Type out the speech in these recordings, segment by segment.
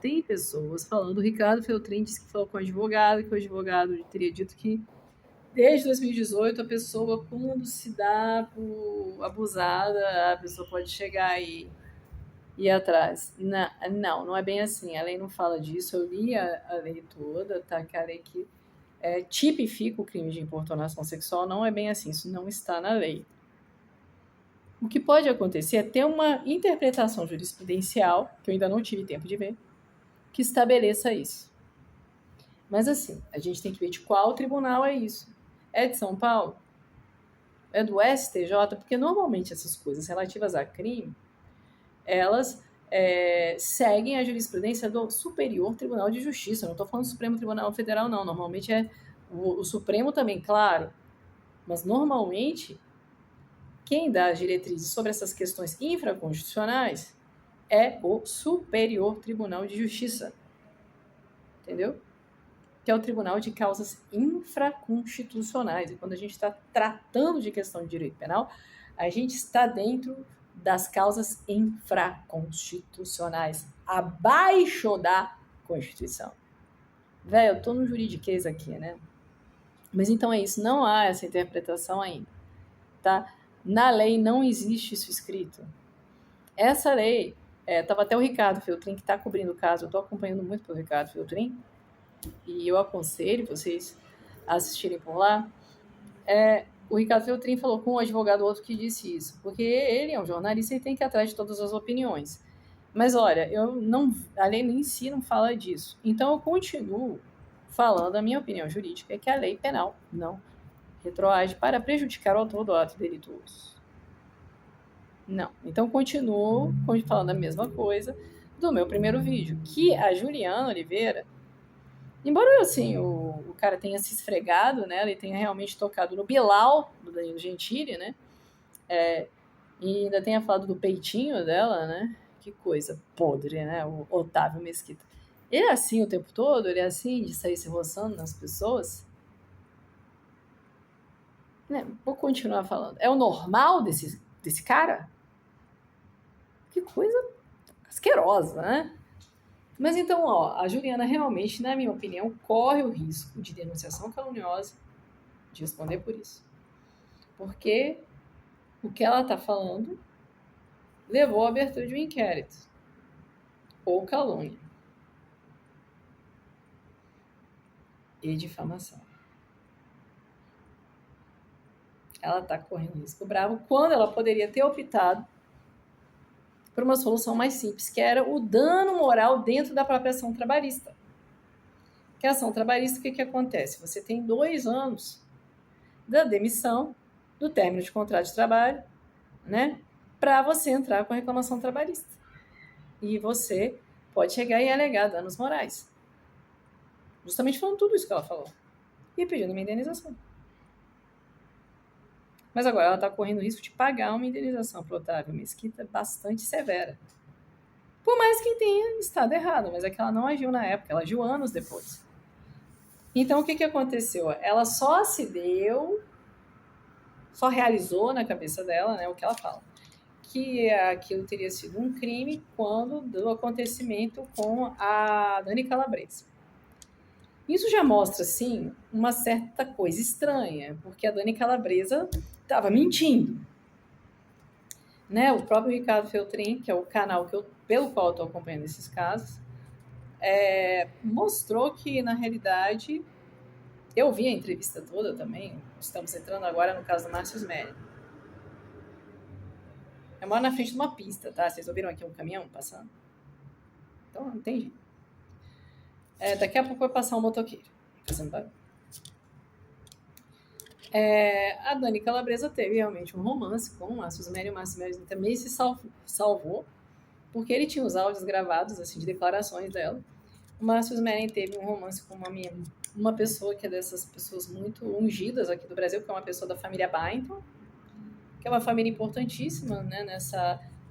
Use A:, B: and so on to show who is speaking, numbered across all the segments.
A: tem pessoas falando, o Ricardo Feltrin disse que falou com o advogado, que o advogado teria dito que desde 2018 a pessoa, quando se dá por abusada, a pessoa pode chegar e ir atrás. Não é bem assim, a lei não fala disso, eu li a lei toda, tá, que a lei que tipifica o crime de importunação sexual, não é bem assim, isso não está na lei. O que pode acontecer é ter uma interpretação jurisprudencial, que eu ainda não tive tempo de ver, que estabeleça isso. Mas assim, a gente tem que ver de qual tribunal é isso. É de São Paulo? É do STJ? Porque normalmente essas coisas relativas a crime, elas seguem a jurisprudência do Superior Tribunal de Justiça. Eu não estou falando do Supremo Tribunal Federal, não. Normalmente é o Supremo também, claro. Mas normalmente quem dá as diretrizes sobre essas questões infraconstitucionais é o Superior Tribunal de Justiça. Entendeu? Que é o Tribunal de Causas Infraconstitucionais. E quando a gente está tratando de questão de direito penal, a gente está dentro das causas infraconstitucionais, abaixo da Constituição. Velho, eu tô no juridiquês aqui, né? Mas então é isso, não há essa interpretação ainda, tá? Na lei não existe isso escrito. Essa lei, tava até o Ricardo Feltrin, que está cobrindo o caso, eu estou acompanhando muito pelo Ricardo Feltrin, e eu aconselho vocês a assistirem por lá. O Ricardo Feltrin falou com um advogado outro que disse isso, porque ele é um jornalista e tem que ir atrás de todas as opiniões. Mas olha, a lei em si não fala disso. Então eu continuo falando, a minha opinião jurídica é que a lei penal não retroage para prejudicar o autor do ato delituoso. Não. Então continuo falando a mesma coisa do meu primeiro vídeo, que a Juliana Oliveira, embora assim, o cara tenha se esfregado, né, ele tenha realmente tocado no Bilal, do Danilo Gentili, né, e ainda tenha falado do peitinho dela, né, que coisa podre, né, o Otávio Mesquita. Ele é assim o tempo todo? Ele é assim, de sair se roçando nas pessoas? Né, vou continuar falando. É o normal desse cara? Que coisa asquerosa, né? Mas então, a Juliana realmente, na minha opinião, corre o risco de denunciação caluniosa, de responder por isso. Porque o que ela está falando levou à abertura de um inquérito. Ou calúnia. E difamação. Ela está correndo risco bravo quando ela poderia ter optado por uma solução mais simples, que era o dano moral dentro da própria ação trabalhista. Que a ação trabalhista, o que acontece? Você tem 2 anos da demissão, do término de contrato de trabalho, né, para você entrar com a reclamação trabalhista. E você pode chegar e alegar danos morais. Justamente falando tudo isso que ela falou. E pedindo uma indenização. Mas agora ela está correndo o risco de pagar uma indenização para o Otávio Mesquita bastante severa. Por mais que tenha estado errado, mas é que ela não agiu na época, ela agiu anos depois. Então o que aconteceu? Ela só realizou na cabeça dela, né, o que ela fala, que aquilo teria sido um crime quando do acontecimento com a Dani Calabresa. Isso já mostra, assim, uma certa coisa estranha, porque a Dani Calabresa estava mentindo. Né? O próprio Ricardo Feltrin, que é o canal pelo qual eu estou acompanhando esses casos, mostrou que, na realidade, eu vi a entrevista toda também, estamos entrando agora no caso do Márcio Smelly. Eu moro na frente de uma pista, tá? Vocês ouviram aqui um caminhão passando? Então, não tem jeito. Daqui a pouco vai passar um motoqueiro fazendo barulho. A Dani Calabresa teve realmente um romance com o Márcio Smelly. O Márcio Smelly também se salvou, porque ele tinha os áudios gravados, assim, de declarações dela. O Márcio Smelly teve um romance com uma pessoa que é dessas pessoas muito ungidas aqui do Brasil, que é uma pessoa da família Byington, que é uma família importantíssima, né,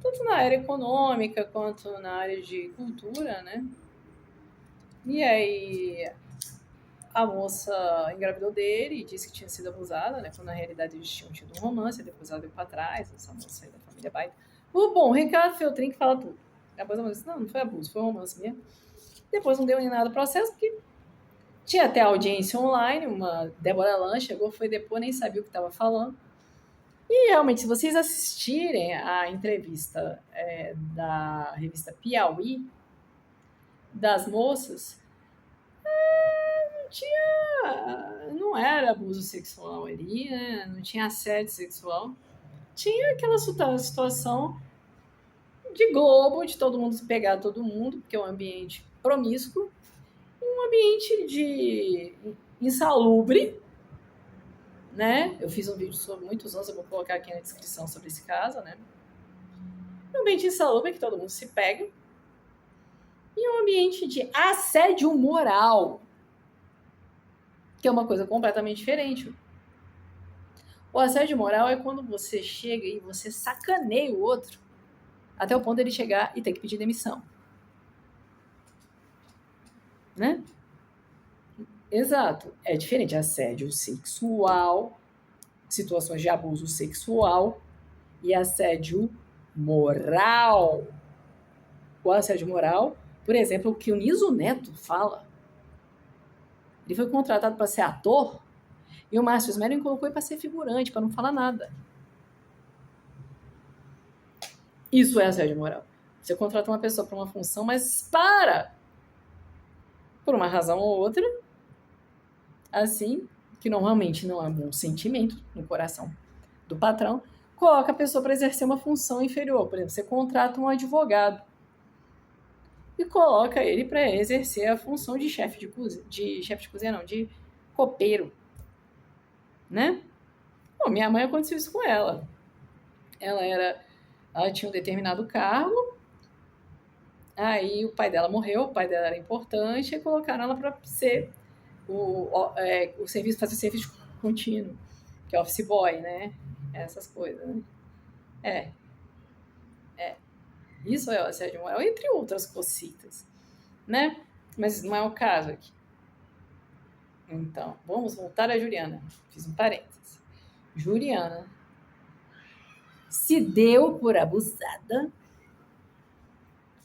A: tanto na área econômica quanto na área de cultura, né? E aí a moça engravidou dele e disse que tinha sido abusada, né? Quando na realidade eles tinham tido um romance, depois ela deu pra trás, essa moça aí da família Byington. O Ricardo Feltrin que fala tudo. Depois a moça disse, não foi abuso, foi um romance mesmo. Depois não deu em nada o processo, porque tinha até audiência online, uma Débora Lan chegou, foi depor, nem sabia o que estava falando. E realmente, se vocês assistirem a entrevista da revista Piauí, das moças, não era abuso sexual ali, né? Não tinha assédio sexual. Tinha aquela situação de Globo, de todo mundo se pegar todo mundo, porque é um ambiente promíscuo, um ambiente de insalubre, né? Eu fiz um vídeo sobre muitos anos, eu vou colocar aqui na descrição sobre esse caso, né? Um ambiente insalubre que todo mundo se pega, e um ambiente de assédio moral, que é uma coisa completamente diferente. O assédio moral é quando você chega e você sacaneia o outro até o ponto dele chegar e ter que pedir demissão. Né? Exato. É diferente. Assédio sexual, situações de abuso sexual e assédio moral. O assédio moral, por exemplo, o que o Niso Neto fala. Ele foi contratado para ser ator e o Márcio Smelling colocou ele para ser figurante, para não falar nada. Isso é assédio moral. Você contrata uma pessoa para uma função, mas por uma razão ou outra, assim, que normalmente não é um bom sentimento no coração do patrão, coloca a pessoa para exercer uma função inferior. Por exemplo, você contrata um advogado e coloca ele para exercer a função de chefe de cozinha, de copeiro, né? Bom, minha mãe aconteceu isso com ela. Ela tinha um determinado cargo, aí o pai dela morreu, o pai dela era importante, e colocaram ela para ser o serviço, fazer serviço contínuo, que é office boy, né? Essas coisas, né? Isso é o assédio moral, entre outras cositas, né? Mas não é o caso aqui. Então, vamos voltar a Juliana. Fiz um parênteses. Juliana se deu por abusada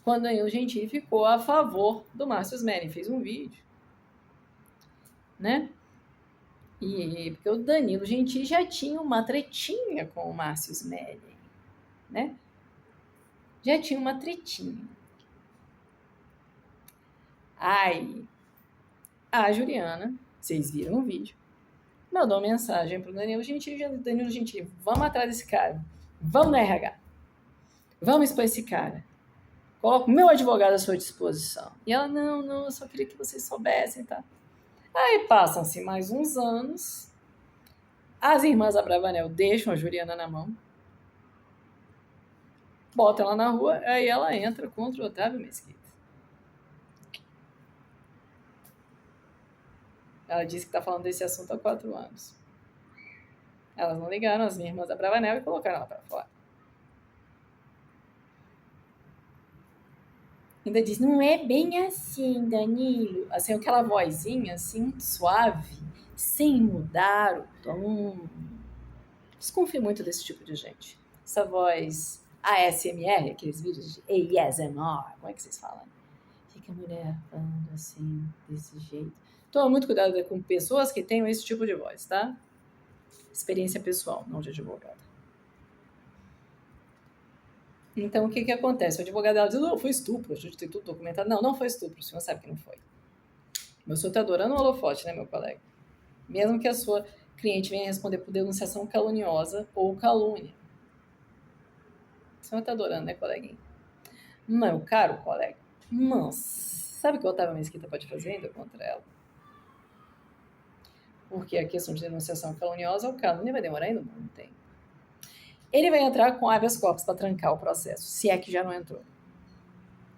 A: quando Danilo Gentili ficou a favor do Márcio Smelling. Fez um vídeo, né? E porque o Danilo Gentili já tinha uma tretinha com o Márcio Smelling, né? Já tinha uma tretinha. Aí, a Juliana, vocês viram o vídeo, mandou uma mensagem pro Danilo Gentili, vamos atrás desse cara, vamos na RH, vamos expor esse cara, coloco o meu advogado à sua disposição. E ela, não, eu só queria que vocês soubessem, tá? Aí passam-se mais uns anos, as irmãs Abravanel deixam a Juliana na mão, botam ela na rua, aí ela entra contra o Otávio Mesquita. Ela disse que está falando desse assunto há 4 anos. Elas não ligaram, as irmãs Abravanel, e colocaram ela para fora. Ainda diz, não é bem assim, Danilo. Assim, aquela vozinha, assim, suave, sem mudar o tom. Desconfio muito desse tipo de gente. Essa voz ASMR, aqueles vídeos de ASMR, como é que vocês falam? Fica a mulher falando assim, desse jeito. Toma muito cuidado com pessoas que tenham esse tipo de voz, tá? Experiência pessoal, não de advogado. Então, o que acontece? O advogado dela diz, não, foi estupro, a gente tem tudo documentado. Não foi estupro, o senhor sabe que não foi. Meu senhor está adorando o holofote, né, meu colega? Mesmo que a sua cliente venha responder por denunciação caluniosa ou calúnia. O senhor está adorando, né, coleguinha? Meu caro colega, mas sabe o que o Otávio Mesquita pode fazer ainda contra ela? Porque a questão de denunciação caluniosa ou calúnia vai demorar ainda muito tempo. Ele vai entrar com habeas corpus para trancar o processo, se é que já não entrou.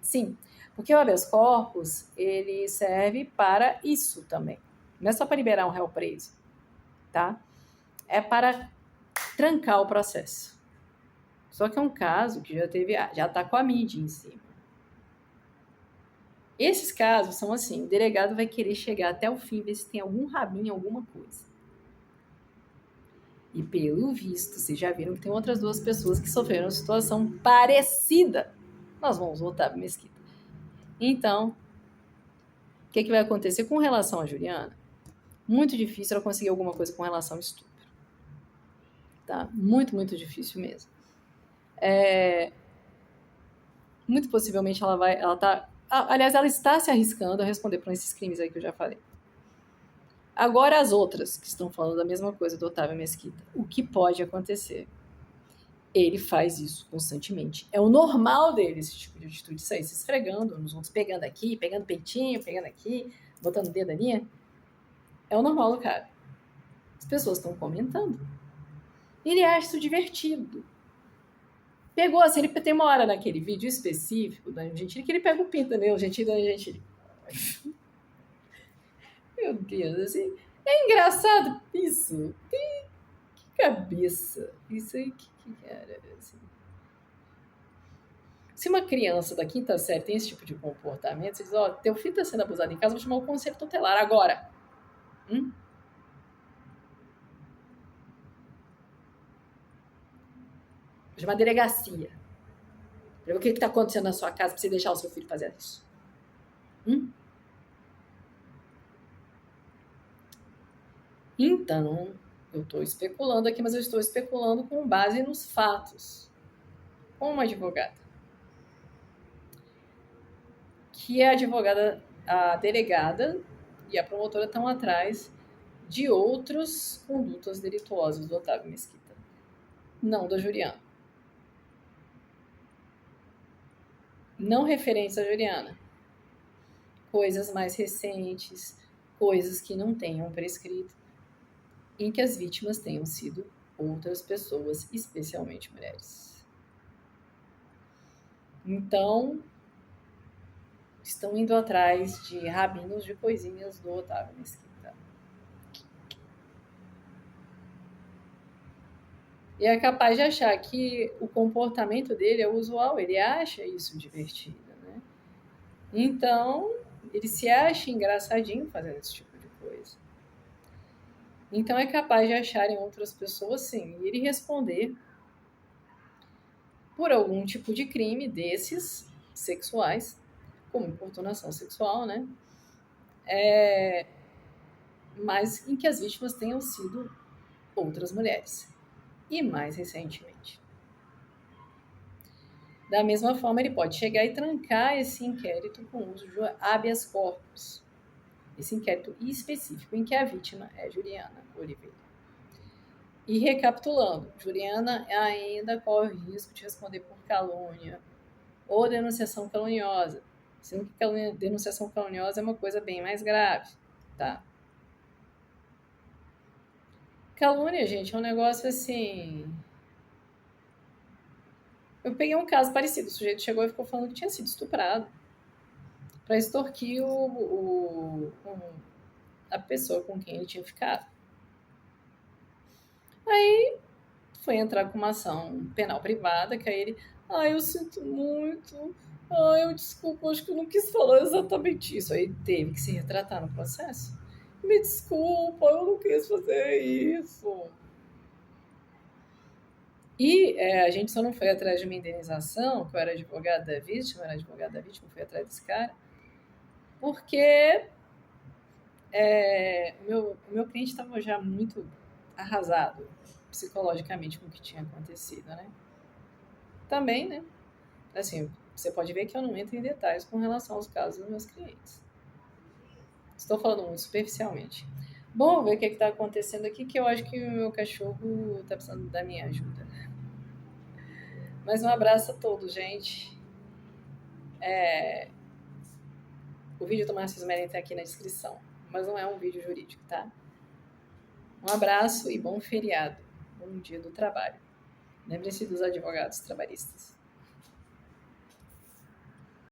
A: Sim, porque o habeas corpus, ele serve para isso também. Não é só para liberar um réu preso, tá? É para trancar o processo. Só que é um caso que já está com a mídia em cima. Esses casos são assim, o delegado vai querer chegar até o fim, ver se tem algum rabinho, alguma coisa. E pelo visto, vocês já viram que tem outras 2 pessoas que sofreram uma situação parecida. Nós vamos voltar para Mesquita. Então, que vai acontecer com relação a Juliana? Muito difícil ela conseguir alguma coisa com relação ao estupro. Tá? Muito, muito difícil mesmo. Muito possivelmente aliás, ela está se arriscando a responder por esses crimes aí que eu já falei. Agora as outras que estão falando da mesma coisa do Otávio Mesquita. O que pode acontecer? Ele faz isso constantemente. É o normal dele, esse tipo de atitude, sair se esfregando nos outros, pegando aqui, pegando peitinho, pegando aqui, botando o dedo ali. É o normal do cara. As pessoas estão comentando. Ele acha isso divertido. Pegou assim, ele tem uma hora naquele vídeo específico da Gentili que ele pega o pinto, né? O Gentili da Gentili. Meu Deus, assim, é engraçado isso. Que cabeça. Isso aí, que era, assim. Se uma criança da quinta série tem esse tipo de comportamento, você diz, ó, teu filho está sendo abusado em casa, vou chamar o conselho tutelar agora. Vou chamar a delegacia. Pra ver o que está acontecendo na sua casa para você deixar o seu filho fazer isso. Então, eu estou especulando aqui, mas eu estou especulando com base nos fatos. Como uma advogada. Que a advogada, a delegada e a promotora estão atrás de outras condutas delituosas do Otávio Mesquita. Não da Juliana. Não referentes à Juliana. Coisas mais recentes, coisas que não tenham prescrito, em que as vítimas tenham sido outras pessoas, especialmente mulheres. Então, estão indo atrás de rabinos de coisinhas do Otávio Mesquita. E é capaz de achar que o comportamento dele é usual, ele acha isso divertido, né? Então, ele se acha engraçadinho fazendo esse tipo de coisa. Então, é capaz de acharem outras pessoas, sim, e ele responder por algum tipo de crime desses sexuais, como importunação sexual, né? Mas em que as vítimas tenham sido outras mulheres. E mais recentemente. Da mesma forma, ele pode chegar e trancar esse inquérito com o uso de habeas corpus. Esse inquérito específico em que a vítima é Juliana Oliveira. E recapitulando, Juliana ainda corre o risco de responder por calúnia ou denunciação caluniosa, sendo que denunciação caluniosa é uma coisa bem mais grave, tá? Calúnia, gente, é um negócio assim... Eu peguei um caso parecido, o sujeito chegou e ficou falando que tinha sido estuprado para extorquir a pessoa com quem ele tinha ficado. Aí foi entrar com uma ação penal privada, que aí ele... eu sinto muito... eu desculpa, acho que eu não quis falar exatamente isso. Aí teve que se retratar no processo. Me desculpa, eu não quis fazer isso. E a gente só não foi atrás de uma indenização, que eu era advogada da vítima, fui atrás desse cara, porque o meu cliente estava já muito arrasado psicologicamente com o que tinha acontecido, né? Também, né? Assim, você pode ver que eu não entro em detalhes com relação aos casos dos meus clientes. Estou falando muito superficialmente. Bom, ver o que está acontecendo aqui, que eu acho que o meu cachorro está precisando da minha ajuda. Mas um abraço a todos, gente. O vídeo do Márcio Smelling está aqui na descrição, mas não é um vídeo jurídico, tá? Um abraço e bom feriado. Bom dia do trabalho. Lembre-se dos advogados trabalhistas.